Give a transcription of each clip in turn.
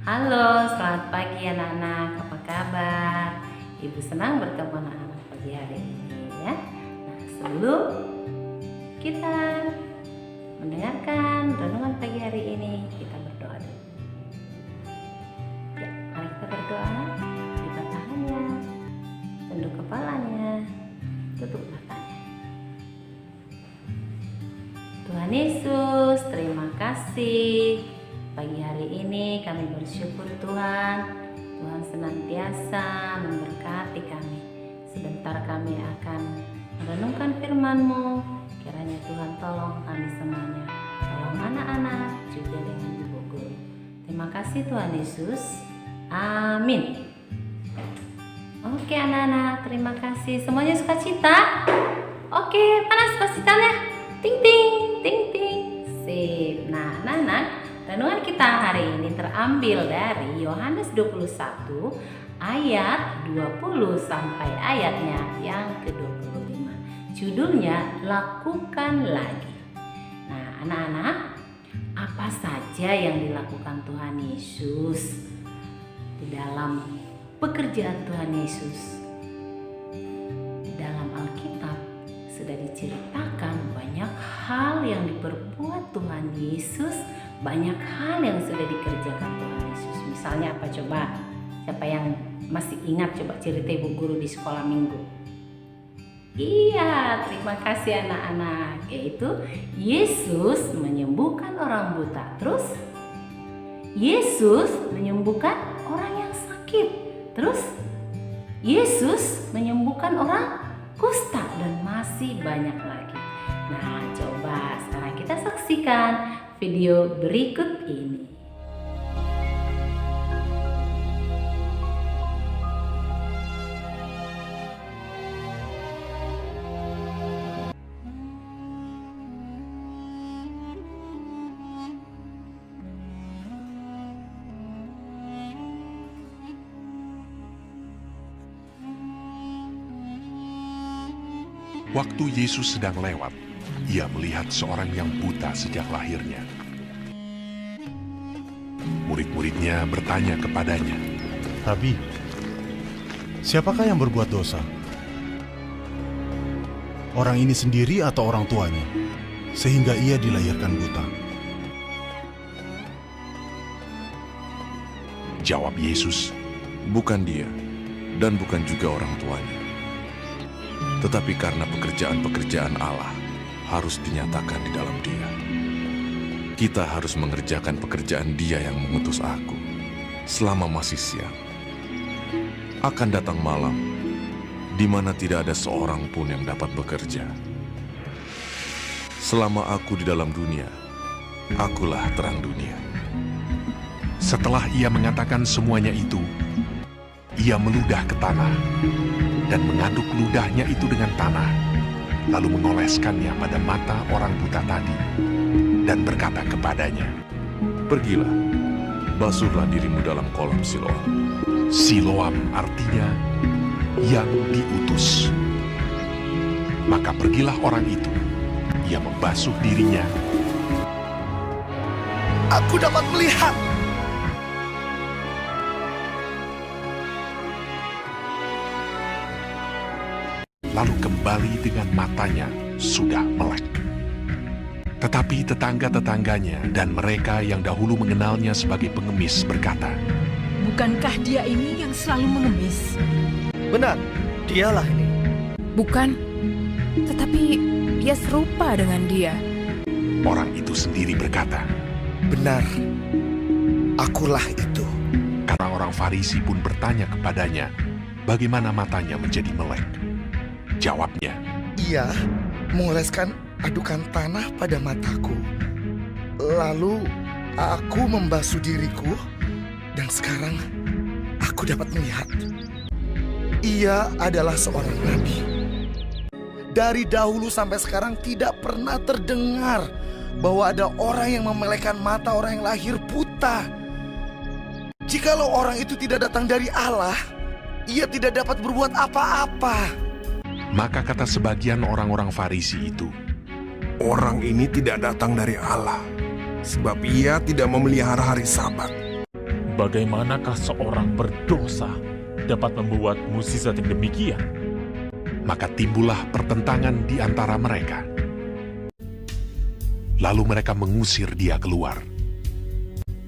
Halo, selamat pagi anak-anak. Apa kabar? Ibu senang bertemu anak-anak pagi hari ini ya. Nah, sebelum kita mendengarkan renungan pagi hari ini, kita berdoa dulu. Ya, mari kita berdoa. Buka tangannya, tunduk kepalanya, tutup matanya. Tuhan Yesus, terima kasih. Pagi hari ini kami bersyukur Tuhan senantiasa memberkati kami. Sebentar kami akan merenungkan firman-Mu. Kiranya Tuhan tolong kami semuanya. Tolong anak-anak juga dengan ibu guru. Terima kasih Tuhan Yesus. Amin. Oke anak-anak, terima kasih. Semuanya sukacita? Oke, mana sukacitanya? Ting ting, ting ting. Sip. Nah anak-anak, renungan kita hari ini terambil dari Yohanes 21 ayat 20 sampai ayatnya yang ke-25. Judulnya Lakukan Lagi. Nah, anak-anak, apa saja yang dilakukan Tuhan Yesus di dalam pekerjaan Tuhan Yesus? Di dalam Alkitab sudah diceritakan banyak hal yang diperbuat Tuhan Yesus. Banyak hal yang sudah dikerjakan Tuhan Yesus. Misalnya apa coba? Siapa yang masih ingat coba cerita ibu guru di sekolah minggu? Iya, terima kasih anak-anak. Yaitu Yesus menyembuhkan orang buta. Terus Yesus menyembuhkan orang yang sakit. Terus Yesus menyembuhkan orang kusta dan masih banyak lagi. Nah, coba sekarang kita saksikan video berikut ini. Waktu Yesus sedang lewat, ia melihat seorang yang buta sejak lahirnya. Murid-muridnya bertanya kepadanya, Rabi, siapakah yang berbuat dosa? Orang ini sendiri atau orang tuanya, sehingga ia dilahirkan buta? Jawab Yesus, bukan dia dan bukan juga orang tuanya. Tetapi karena pekerjaan-pekerjaan Allah harus dinyatakan di dalam dia. Kita harus mengerjakan pekerjaan Dia yang mengutus aku selama masih siang. Akan datang malam di mana tidak ada seorang pun yang dapat bekerja. Selama aku di dalam dunia, akulah terang dunia. setelah ia mengatakan semuanya itu, ia meludah ke tanah dan mengaduk ludahnya itu dengan tanah, lalu mengoleskannya pada mata orang buta tadi dan berkata kepadanya, Pergilah, basuhlah dirimu dalam kolam Siloam. Siloam artinya yang diutus. Maka pergilah orang itu, ia membasuh dirinya. Aku dapat melihat. Lalu kembali dengan matanya sudah melek. Tetapi tetangga-tetangganya dan mereka yang dahulu mengenalnya sebagai pengemis berkata, Bukankah dia ini yang selalu mengemis? Benar, dialah ini. Bukan, tetapi ia serupa dengan dia. orang itu sendiri berkata. Benar, akulah itu. Orang-orang Farisi pun bertanya kepadanya, bagaimana matanya menjadi melek? Jawabnya, Ia mengoleskan adukan tanah pada mataku. Lalu aku membasuh diriku dan sekarang aku dapat melihat. Ia adalah seorang nabi. Dari dahulu sampai sekarang tidak pernah terdengar bahwa ada orang yang memelekkan mata orang yang lahir buta. Jikalau orang itu tidak datang dari Allah, ia tidak dapat berbuat apa-apa. maka kata sebagian orang-orang Farisi itu, Orang ini tidak datang dari Allah, sebab ia tidak memelihara hari Sabat. bagaimanakah seorang berdosa dapat membuat mukjizat yang demikian? Maka timbullah pertentangan di antara mereka. Lalu mereka mengusir dia keluar.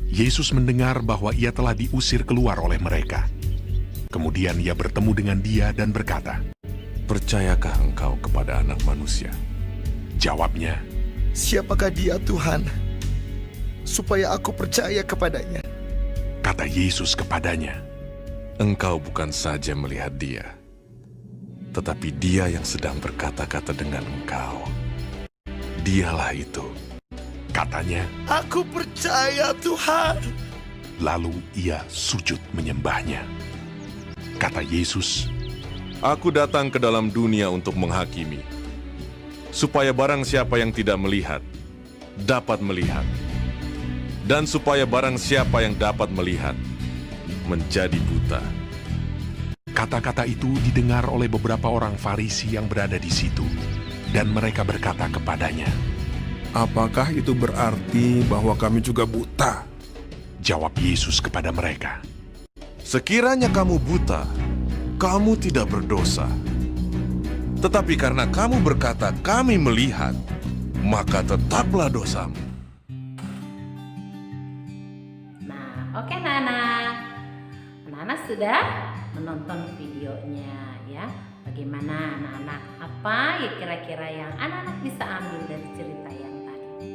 Yesus mendengar bahwa ia telah diusir keluar oleh mereka. Kemudian ia bertemu dengan dia dan berkata, Percayakah engkau kepada Anak Manusia? Jawabnya, Siapakah dia, Tuhan? Supaya aku percaya kepadanya. kata Yesus kepadanya, Engkau bukan saja melihat dia, tetapi dia yang sedang berkata-kata dengan engkau. Dialah itu. katanya, Aku percaya, Tuhan. lalu ia sujud menyembahnya. Kata Yesus, Aku datang ke dalam dunia untuk menghakimi, supaya barang siapa yang tidak melihat, dapat melihat. Dan supaya barang siapa yang dapat melihat, menjadi buta. kata-kata itu didengar oleh beberapa orang Farisi yang berada di situ, dan mereka berkata kepadanya. Apakah itu berarti bahwa kami juga buta? Jawab Yesus kepada mereka, Sekiranya kamu buta, kamu tidak berdosa. Tetapi karena kamu berkata, kami melihat, maka tetaplah dosamu. Nah, oke anak-anak. Anak-anak sudah menonton videonya ya. Bagaimana anak-anak? Apa ya kira-kira yang anak-anak bisa ambil dari cerita yang tadi?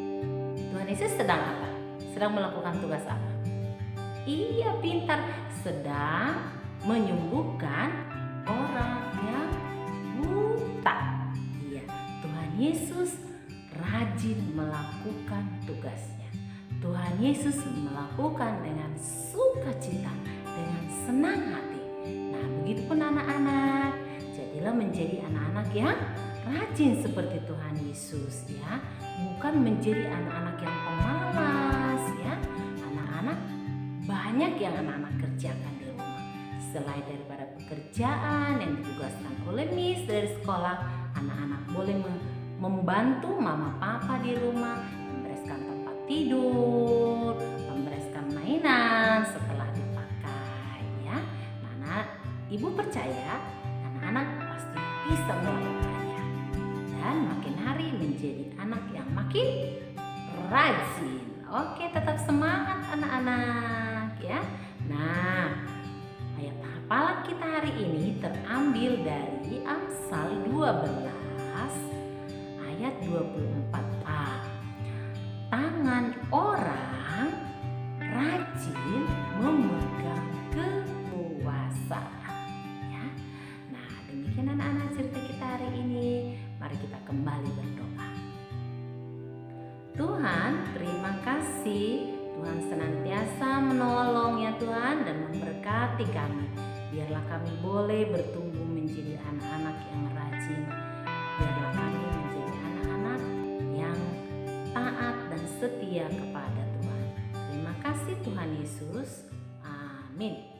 Tuhan Yesus sedang apa? Sedang melakukan tugas apa? Iya, pintar. Sedang menyembuhkan orang yang buta. Iya, Tuhan Yesus rajin melakukan tugasnya. Tuhan Yesus melakukan dengan sukacita, dengan senang hati. Nah, begitupun anak-anak. Jadilah menjadi anak-anak yang rajin seperti Tuhan Yesus ya. Bukan menjadi anak-anak yang pemalas ya. Anak-anak banyak yang anak-anak kerjakan di rumah. Selain daripada pekerjaan yang ditugaskan oleh Miss dari sekolah, anak-anak boleh membantu mama papa di rumah, membereskan tempat tidur, membereskan mainan setelah dipakai ya. Nah, ibu percaya anak-anak pasti bisa melakukannya dan makin hari menjadi anak yang makin rajin. Oke, tetap semangat anak-anak ya. Nah, ayat hafalan kita hari ini terambil dari Amsal 12 ayat 24a. Tangan orang rajin memegang kekuasaan ya. Nah, demikian anak-anak cerita kita hari ini. Mari kita kembali berdoa. Tuhan, terima kasih. Tuhan senantiasa menolong ya Tuhan dan memberkati kami. Biarlah kami boleh bertumbuh menjadi anak-anak yang rajin. Biarlah kami menjadi anak-anak yang taat dan setia kepada Tuhan. Terima kasih Tuhan Yesus. Amin.